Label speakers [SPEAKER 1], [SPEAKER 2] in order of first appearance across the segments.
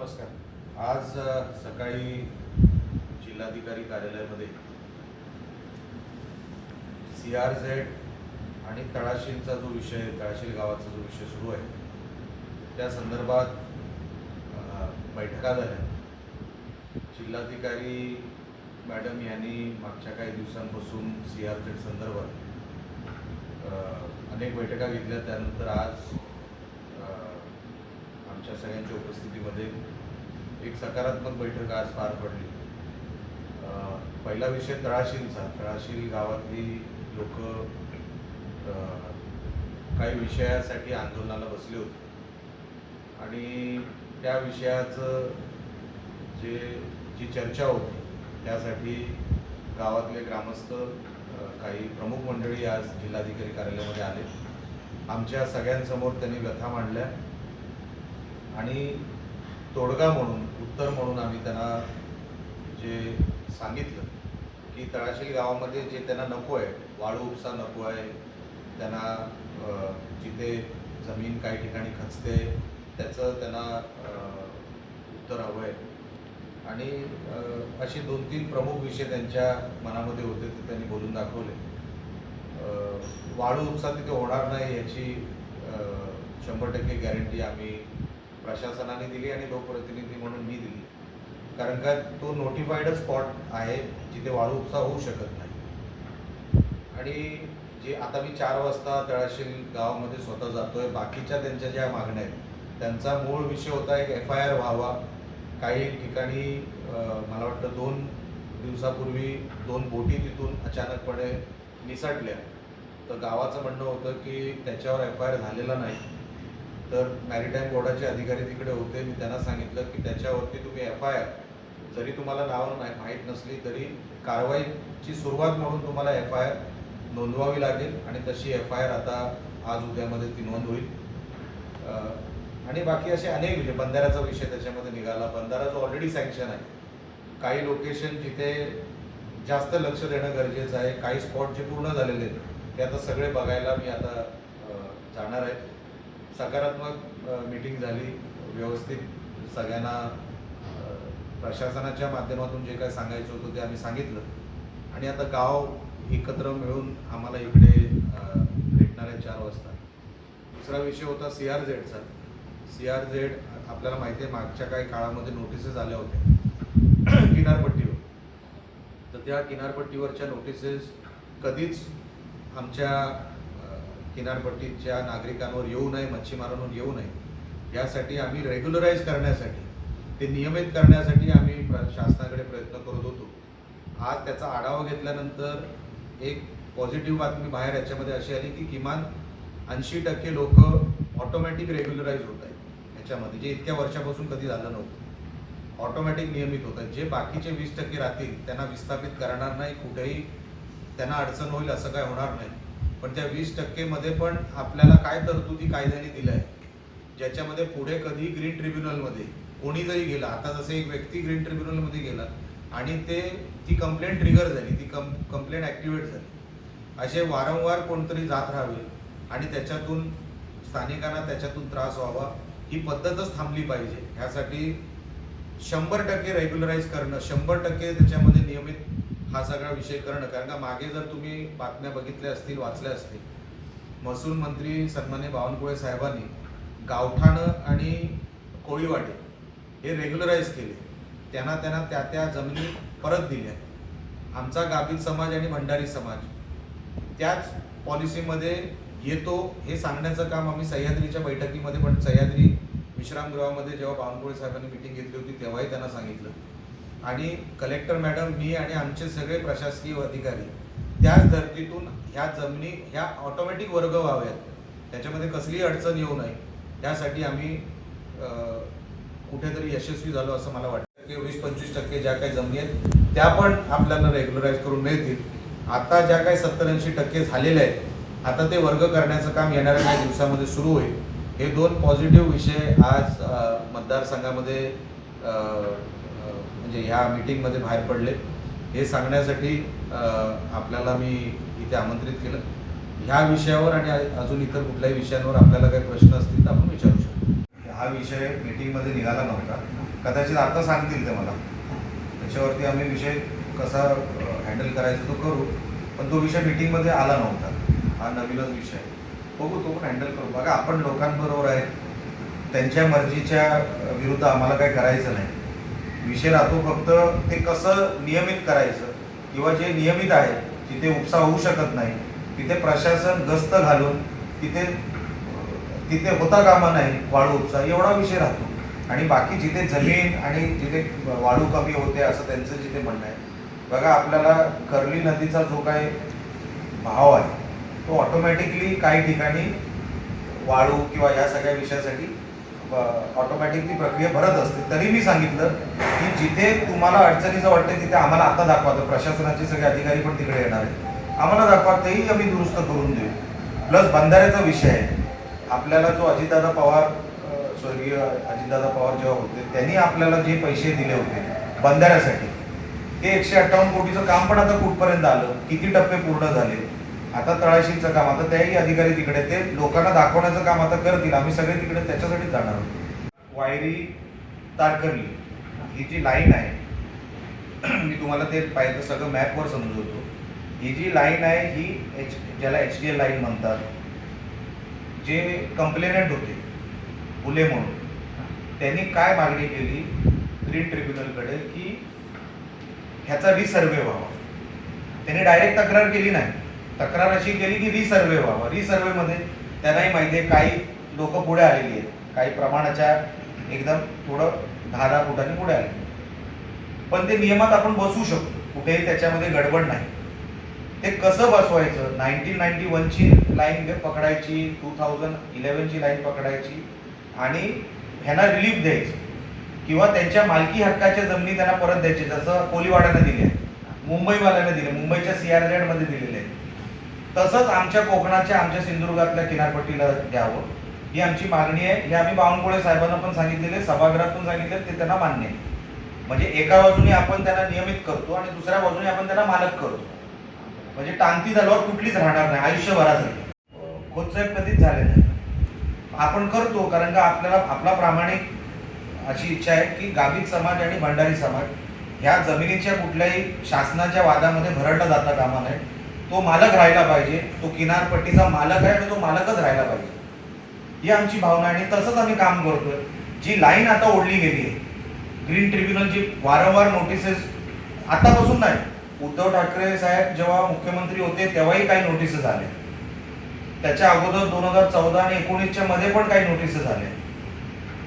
[SPEAKER 1] नमस्कार। आज सकाळी जिल्हाधिकारी कार्यालयामध्ये CRZ आणि तळाशीलचा जो विषय, तळाशील गावाचा जो विषय सुरू आहे त्या संदर्भात बैठका झाल्या। जिल्हाधिकारी मॅडम यांनी मागच्या काही दिवसांपासून CRZ संदर्भात अनेक बैठका घेतल्या। त्यानंतर आज आमच्या सगळ्यांच्या उपस्थितीमध्ये एक सकारात्मक बैठक आज पार पडली। पहिला विषय तळाशीलचा। तळाशील गावातली लोक काही विषयासाठी आंदोलनाला बसले होते आणि त्या विषयाचं जी चर्चा होती त्यासाठी गावातले ग्रामस्थ काही प्रमुख मंडळी आज जिल्हाधिकारी कार्यालयामध्ये आले। आमच्या सगळ्यांसमोर त्यांनी व्यथा मांडल्या आणि तोडगा म्हणून, उत्तर म्हणून आम्ही त्यांना जे सांगितलं की तळाशील गावामध्ये जे त्यांना नको आहे, वाळू उपसा नको आहे, त्यांना जिथे जमीन काही ठिकाणी खचते त्याचं त्यांना उत्तर हवं आहे आणि असे 2-3 प्रमुख विषय त्यांच्या मनामध्ये होते ते त्यांनी बोलून दाखवले। वाळू उपसा तिथे होणार नाही याची 100% गॅरंटी आम्ही प्रशासनाने दिली आणि लोकप्रतिनिधी म्हणून मी दिली, कारण का तो नोटिफाईड स्पॉट आहे जिथे वाळू उपसा होऊ शकत नाही। आणि जे आता मी 4 वाजता तळाशील गावामध्ये स्वतः जातोय, बाकीच्या त्यांच्या ज्या मागण्या आहेत त्यांचा मूळ विषय होता एक FIR व्हावा। काही ठिकाणी मला वाटतं 2 दिवसापूर्वी 2 बोटी तिथून अचानकपणे निसटल्या, तर गावाचं म्हणणं होतं की त्याच्यावर FIR झालेला नाही। तर मॅरिटाईम बोर्डाचे अधिकारी तिकडे होते, मी त्यांना सांगितलं की त्याच्यावरती तुम्ही FIR जरी तुम्हाला नावं माहीत नसली तरी कारवाईची सुरुवात म्हणून तुम्हाला FIR नोंदवावी लागेल आणि तशी FIR आता आज उद्यामध्ये ती नोंद होईल। आणि बाकी असे अनेक विषय, बंधाऱ्याचा विषय त्याच्यामध्ये निघाला। बंधारा जो ऑलरेडी सँक्शन आहे, काही लोकेशन जिथे जास्त लक्ष देणं गरजेचं आहे, काही स्पॉट जे पूर्ण झालेले आहेत ते आता सगळे बघायला मी आता जाणार आहे। सकारात्मक मीटिंग झाली, व्यवस्थित सगळ्यांना प्रशासनाच्या माध्यमातून जे काय सांगायचं होतं ते आम्ही सांगितलं आणि आता गाव एकत्र मिळून आम्हाला इकडे भेटणार आहे 4 वाजता। दुसरा विषय होता CRZचा। CRZ आपल्याला माहिती आहे मागच्या काही काळामध्ये नोटिसेस आल्या होत्या किनारपट्टीवर, तर त्या किनारपट्टीवरच्या नोटिसेस कधीच आमच्या किनारपट्टीच्या नागरिकांवर येऊ नये, मच्छीमारांवर येऊ नये यासाठी आम्ही रेग्युलराईज करण्यासाठी, ते नियमित करण्यासाठी आम्ही शासनाकडे प्रयत्न करत होतो। आज त्याचा आढावा घेतल्यानंतर एक पॉझिटिव्ह बातमी बाहेर याच्यामध्ये अशी आली की किमान 80% लोक ऑटोमॅटिक रेग्युलराईज होत आहेत याच्यामध्ये, जे इतक्या वर्षापासून कधी झालं नव्हतं। ऑटोमॅटिक नियमित होत आहेत। जे बाकीचे 20% राहतील त्यांना विस्थापित करणार नाही, कुठेही त्यांना अडचण होईल असं काय होणार नाही। पण त्या 20% मध्ये पण आपल्याला काय तरतुदी कायद्याने दिल्या आहे, ज्याच्यामध्ये पुढे कधी ग्रीन ट्रिब्युनलमध्ये कोणी जरी गेला, आता जसे एक व्यक्ती ग्रीन ट्रिब्युनलमध्ये गेला आणि ती कंप्लेंट ट्रिगर झाली, ती कंप्लेंट ॲक्टिवेट झाली, असे वारंवार कोणतरी जात राहावे आणि त्याच्यातून स्थानिकांना त्याच्यातून त्रास व्हावा, ही पद्धतच थांबली पाहिजे। ह्यासाठी 100% रेग्युलराईज करणं, 100% त्याच्यामध्ये नियमित हा सगळा विषय करणं। कारण का मागे जर तुम्ही बातम्या बघितल्या असतील, वाचल्या असतील, महसूल मंत्री सन्माननीय बावनकुळे साहेबांनी गावठाणं आणि कोळीवाडे हे रेग्युलराईज केले, त्यांना त्या जमिनी परत दिल्या। आमचा गाभित समाज आणि भंडारी समाज त्याच पॉलिसीमध्ये येतो हे सांगण्याचं काम आम्ही सह्याद्रीच्या बैठकीमध्ये, पण सह्याद्री विश्रामगृहामध्ये जेव्हा बावनकुळे साहेबांनी मीटिंग घेतली होती तेव्हाही त्यांना सांगितलं आणि कलेक्टर मॅडम, मी आणि आमचे सगळे प्रशासकीय अधिकारी त्याच धर्तीतून ह्या जमिनी ह्या ऑटोमॅटिक वर्ग व्हाव्यात, त्याच्यामध्ये कसलीही अडचण येऊ नये त्यासाठी आम्ही कुठेतरी यशस्वी झालो असं मला वाटतं। 20-25% ज्या काही जमिनी आहेत त्या पण आपल्याला रेग्युलराईज करून मिळतील। आता ज्या काही 70-80% झालेल्या आहेत, आता ते वर्ग करण्याचं काम येणाऱ्या काही दिवसामध्ये सुरू होईल। हे 2 पॉझिटिव्ह विषय आज मतदारसंघामध्ये म्हणजे ह्या मीटिंगमध्ये बाहेर पडले, हे सांगण्यासाठी आपल्याला मी इथे आमंत्रित केलं। ह्या विषयावर आणि अजून इतर कुठल्याही विषयांवर आपल्याला काही प्रश्न असतील तर आपण विचारू शकतो। हा विषय मीटिंगमध्ये निघाला नव्हता. कदाचित आता सांगतील ते मला, त्याच्यावरती आम्ही विषय कसा हँडल करायचा तो करू, पण तो विषय मीटिंगमध्ये आला नव्हता. हा नवीनच विषय बघू, तो पण हँडल करू. बघा, आपण लोकांबरोबर आहे, त्यांच्या मर्जीच्या विरुद्ध आम्हाला काही करायचं नाही. विषय राहतो फक्त ते कसं नियमित करायचं, किंवा जे नियमित आहे जिथे उपसा होऊ शकत नाही तिथे प्रशासन गस्त घालून तिथे होता कामा नाही वाळू उपसा, एवढा विषय राहतो. आणि बाकी जिथे जमीन आणि जिथे वाळू कमी होते असं त्यांचं जिथे म्हणणं आहे. बघा, आपल्याला कर्ली नदीचा जो काही भाव आहे तो ऑटोमॅटिकली काही ठिकाणी वाळू किंवा या सगळ्या विषयासाठी ऑटोमॅटिक ती प्रक्रिया भरत असते. तरी मी सांगितलं की जिथे तुम्हाला अडचणीचं वाटतं तिथे आम्हाला आता दाखवा, तर प्रशासनाचे सगळे अधिकारी पण तिकडे येणार आहेत, आम्हाला दाखवा, तेही आम्ही दुरुस्त करून देऊ. प्लस बंधाऱ्याचा विषय आहे. आपल्याला जो अजितदादा पवार, स्वर्गीय अजितदादा पवार जेव्हा होते त्यांनी आपल्याला जे पैसे दिले होते बंधाऱ्यासाठी, ते 158 कोटीचं काम पण आता कुठपर्यंत आलं, किती टप्पे पूर्ण झाले, आता तळाशीचं काम, आता त्याही अधिकारी तिकडे, ते लोकांना दाखवण्याचं काम आता करतील. आम्ही सगळे तिकडे त्याच्यासाठीच जाणार आहोत. वायरी तारकर्ली ही जी लाईन आहे, मी तुम्हाला ते पाहिजे सगळं मॅपवर समजवतो. ही जी लाईन आहे ही ज्याला HDL लाईन म्हणतात, जे कंप्लेनंट होते फुले म्हणून, त्यांनी काय मागणी केली ग्रीन ट्रिब्युनलकडे की ह्याचा रिसर्वे व्हावा. त्यांनी डायरेक्ट तक्रार केली नाही, तक्रार अशी केली की रिसर्वे व्हावा. रिसर्वेमध्ये त्यांनाही माहिती आहे काही लोक पुढे आलेली आहेत, काही प्रमाणाच्या एकदम थोडं 10 फुटांनी पुढे आले, पण ते नियमात आपण बसवू शकतो, कुठेही त्याच्यामध्ये गडबड नाही. ते कसं बसवायचं, 1991ची लाईन पकडायची, 2011ची लाईन पकडायची आणि ह्यांना रिलीफ द्यायचं, किंवा त्यांच्या मालकी हक्काच्या जमिनी त्यांना परत द्यायचे, जसं कोलीवाड्यानं दिले, मुंबईवाल्यानं दिले, मुंबईच्या CRZ मध्ये दिलेले आहे, तसंच आमच्या कोकणाच्या, आमच्या सिंधुदुर्गातल्या किनारपट्टीला द्यावं, ही आमची मागणी आहे. हे आम्ही बावनकुळे साहेबांना पण सांगितलेले, सभागृहात पण सांगितले, ते त्यांना मान्य आहे. म्हणजे एका बाजूने आपण त्यांना नियमित करतो आणि दुसऱ्या बाजूने आपण त्यांना मालक करतो, म्हणजे टांगती झाल्यावर कुठलीच राहणार नाही आयुष्यभरासाठी. खोदसाहेब कधीच झाले नाही, आपण करतो, कारण का आपल्याला आपला प्रामाणिक अशी इच्छा आहे की गाभित समाज आणि भंडारी समाज ह्या जमिनीच्या कुठल्याही शासनाच्या वादामध्ये भरडला जाता कामा नये. तो मालक राहायला पाहिजे, तो किनारपट्टीचा मालक आहे आणि तो मालकच राहायला पाहिजे, ही आमची भावना आहे. आणि तसंच आम्ही काम करतोय. जी लाईन आता ओढली गेली आहे, ग्रीन ट्रिब्युनलची वारंवार नोटिसेस, आतापासून नाही, उद्धव ठाकरे साहेब जेव्हा मुख्यमंत्री होते तेव्हाही काही नोटिसेस आले, त्याच्या अगोदर 2014 आणि 19च्या मध्ये पण काही नोटिसेस आले.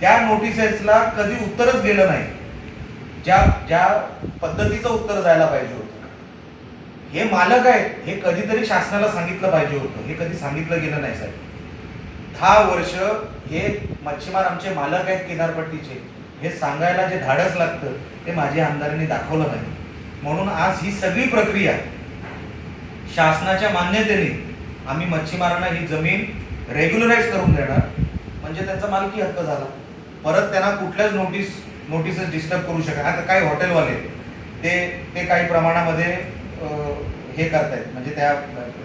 [SPEAKER 1] त्या नोटिसेसला कधी उत्तरच गेलं नाही, ज्या पद्धतीचं उत्तर जायला पाहिजे होतं. हे मालक आहेत, हे कधीतरी शासनाला सांगितलं पाहिजे होतं, हे कधी सांगितलं गेलं नाही साहेब. 10 वर्ष हे मच्छीमार आमचे मालक आहेत किनारपट्टीचे, हे सांगायला जे धाडस लागतं ते माझ्या आमदारांनी दाखवलं नाही. म्हणून आज ही सगळी प्रक्रिया शासनाच्या मान्यतेने आम्ही मच्छीमारांना ही जमीन रेग्युलराईज करून देणार, म्हणजे त्यांचा मालकी हक्क झाला. परत त्यांना कुठल्याच नोटिसेस डिस्टर्ब करू शकत. आता काही हॉटेलवाले ते काही प्रमाणामध्ये हे करतायत, म्हणजे त्या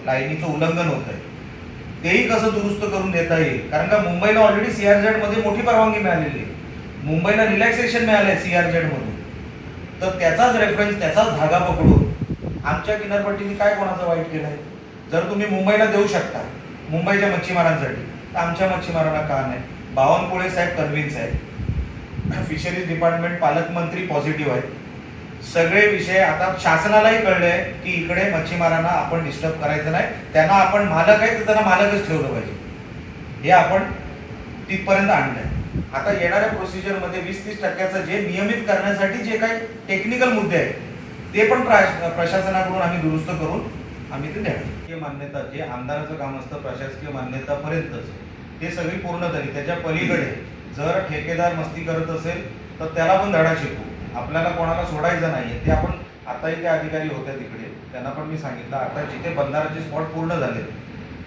[SPEAKER 1] लाईनीचं उल्लंघन होत आहे, तेही कसं दुरुस्त करून देता येईल. कारण का मुंबईला ऑलरेडी CRZ मध्ये मोठी परवानगी मिळालेली आहे, मुंबईला रिलॅक्सेशन मिळालंय CRZ मधून, तर त्याचाच रेफरन्स, त्याचाच धागा पकडून आमच्या किनारपट्टीने काय कोणाचं वाईट केलंय. जर तुम्ही मुंबईला देऊ शकता मुंबईच्या मच्छीमारांसाठी, तर आमच्या मच्छीमारांना का नाही. बावनकुळे साहेब कन्व्हिन्स आहे, फिशरीज डिपार्टमेंट पालकमंत्री पॉझिटिव्ह आहे, सगळे विषय आता शासनालाही कळले की इकडे मच्छीमारांना आपण डिस्टर्ब करायचं नाही, त्यांना आपण मालक आहे तर त्यांना मालकच ठेवलं पाहिजे, हे आपण तिथपर्यंत आणलंय. आता येणाऱ्या प्रोसिजरमध्ये 20-30% जे नियमित करण्यासाठी जे काही टेक्निकल मुद्दे आहेत ते पण प्रशासनाकडून आम्ही दुरुस्त करून आम्ही ते देणार. मान्यता जे आमदाराचं काम असतं प्रशासकीय मान्यतापर्यंतच, ते सगळी पूर्ण झाली. त्याच्या पलीकडे जर ठेकेदार मस्ती करत असेल तर त्याला पण धडा शिकवू, आपल्याला कोणाला सोडायचं नाहीये. ते आपण आताही ते अधिकारी होते तिकडे, त्यांना पण मी सांगितलं आता जिथे बंधाराचे स्पॉट पूर्ण झाले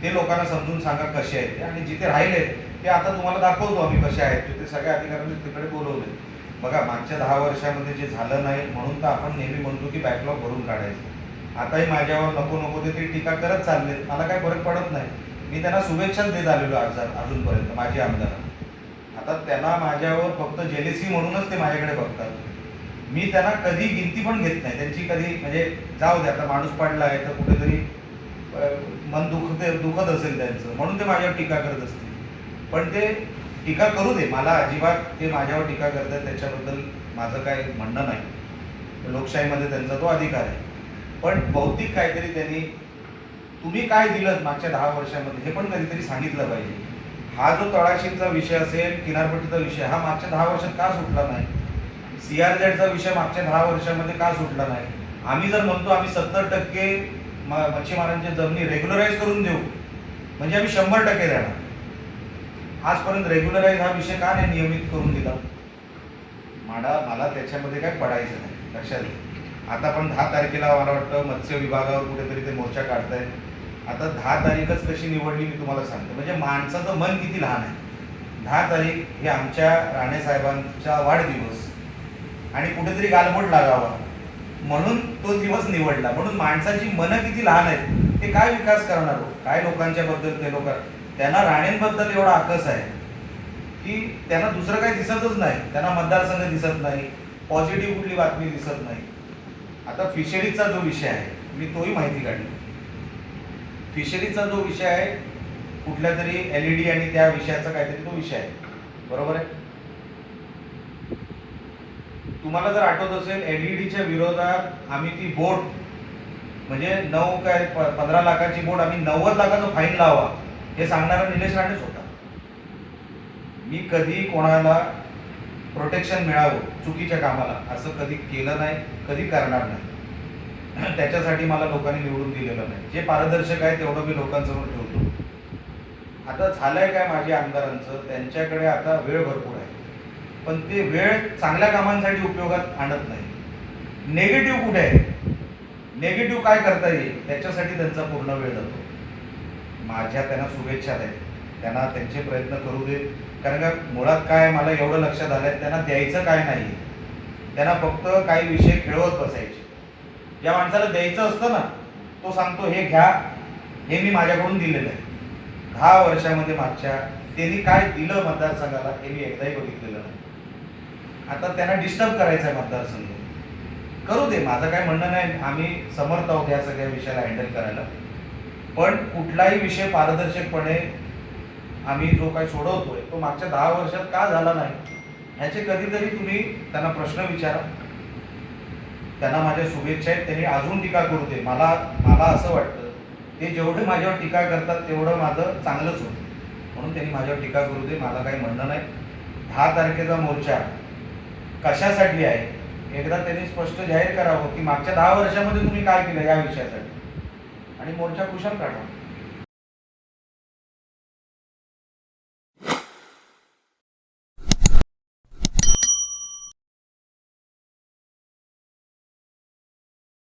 [SPEAKER 1] ते लोकांना समजून सांगा कसे आहेत ते, आणि जिथे राहिले ते आता तुम्हाला दाखवतो आम्ही कसे आहेत ते सगळ्या अधिकाऱ्यांनी तिकडे बोलवले. बघा, मागच्या 10 वर्षामध्ये जे झालं नाही म्हणून तर आपण नेहमी म्हणतो की बॅकलॉग भरून काढायचं. आताही माझ्यावर नको ते टीका करत चालले, मला काही फरक पडत नाही. मी त्यांना शुभेच्छाच देत आलेलो अजूनपर्यंत माझे आमदार. आता त्यांना माझ्यावर फक्त जेलेसी म्हणूनच ते माझ्याकडे बघतात. मी त्यांना कधी गिनती पण घेत नाही त्यांची, कधी म्हणजे जाऊ दे आता माणूस पडला आहे तर कुठेतरी मन दुखत असेल त्यांचं म्हणून ते माझ्यावर टीका करत असतील. पण ते टीका करू दे, मला अजिबात ते माझ्यावर टीका करतात त्याच्याबद्दल माझं काय म्हणणं नाही. लोकशाहीमध्ये त्यांचा तो अधिकार आहे. पण भौतिक काहीतरी त्यांनी, तुम्ही काय दिलं मागच्या 10 वर्षामध्ये हे पण कधीतरी सांगितलं पाहिजे. हा जो तळाशीचा विषय असेल, किनारपट्टीचा विषय, हा मागच्या 10 वर्षात का सुटला नाही? CRZचा विषय मागच्या 10 वर्षामध्ये का सुटला नाही? आम्ही जर म्हणतो आम्ही 70% मच्छीमारांच्या जमिनी रेग्युलराईज करून देऊ, म्हणजे आम्ही 100% देणार. आजपर्यंत रेग्युलराईज हा विषय का नाही नियमित करून दिला? मला त्याच्यामध्ये काय पडायचं नाही. लक्षात घ्या. आता पण 10 तारखेला मला वाटतं मत्स्य विभागावर कुठेतरी ते मोर्चा काढतायत. आता 10 तारीखच कशी निवडली मी तुम्हाला सांगतो. म्हणजे माणसाचं मन किती लहान आहे. 10 तारीख हे आमच्या राणे साहेबांचा वाढदिवस आणि कुठेतरी गालबोट लागावा म्हणून तो दिवस निवडला. म्हणून माणसाची मनं किती लहान आहेत. ते काय विकास करणार हो? काय लोकांच्या बद्दल ते लोक, त्यांना राणेंबद्दल एवढा आकस आहे की त्यांना दुसरं काही दिसतच नाही. त्यांना मतदारसंघ दिसत नाही, पॉझिटिव्ह कुठली बातमी दिसत नाही. आता फिशरीजचा जो विषय आहे मी तोही माहिती काढली. फिशरीजचा जो विषय आहे कुठल्या तरी LED आणि त्या विषयाचा काहीतरी तो विषय आहे, बरोबर आहे. तुम्हाला जर आठवत असेल LEDच्या विरोधात आम्ही ती बोट म्हणजे 15 लाखाची बोट आम्ही 90 लाखाचं फाईन लावा हे सांगणारा निलेश राणेच होता. मी कधी कोणाला प्रोटेक्शन मिळावं चुकीच्या कामाला असं कधी केलं नाही, कधी करणार नाही. त्याच्यासाठी मला लोकांनी निवडून दिलेलं नाही. जे पारदर्शक आहे तेवढं मी लोकांसमोर ठेवतो. आता झालंय काय माझ्या आमदारांचं, त्यांच्याकडे आता वेळ भरपूर आहे पण ते वेळ चांगल्या कामांसाठी उपयोगात आणत नाही. नेगेटिव्ह कुठे आहे, नेगेटिव्ह काय करता येईल त्याच्यासाठी त्यांचा पूर्ण वेळ जातो. माझ्या त्यांना शुभेच्छा आहेत, त्यांना त्यांचे प्रयत्न करू दे. कारण का मुळात काय मला एवढं लक्षात आलंय त्यांना द्यायचं काय नाही, त्यांना फक्त काही विषय खेळवत बसायचे. ज्या माणसाला द्यायचं असतं ना तो सांगतो हे घ्या, हे मी माझ्याकडून दिलेलं आहे. 10 वर्षामध्ये मागच्या त्यांनी काय दिलं मतदारसंघाला हे मी एकदाही बघितलेलं नाही. आता त्यांना डिस्टर्ब करायचं आहे मतदारसंघ, करू दे, माझं काय म्हणणं नाही. आम्ही समर्थ आहोत या सगळ्या विषयाला हँडल करायला. पण कुठलाही विषय पारदर्शकपणे आम्ही जो काही सोडवतोय तो मागच्या 10 वर्षात का झाला नाही ह्याचे कधीतरी तुम्ही त्यांना प्रश्न विचारा. त्यांना माझ्या शुभेच्छा आहेत, त्यांनी अजून टीका करू दे. मला असं वाटतं ते जेवढे माझ्यावर टीका करतात तेवढं माझं चांगलंच होतं, म्हणून त्यांनी माझ्यावर टीका करू दे. मला काही म्हणणं नाही. 10 तारखेचा मोर्चा कशासाठी आहे एकदा त्यांनी स्पष्ट जाहीर करावं की मागच्या 10 वर्षामध्ये तुम्ही काय केलं या विषयासाठी आणि मोर्चा कुशल काढा.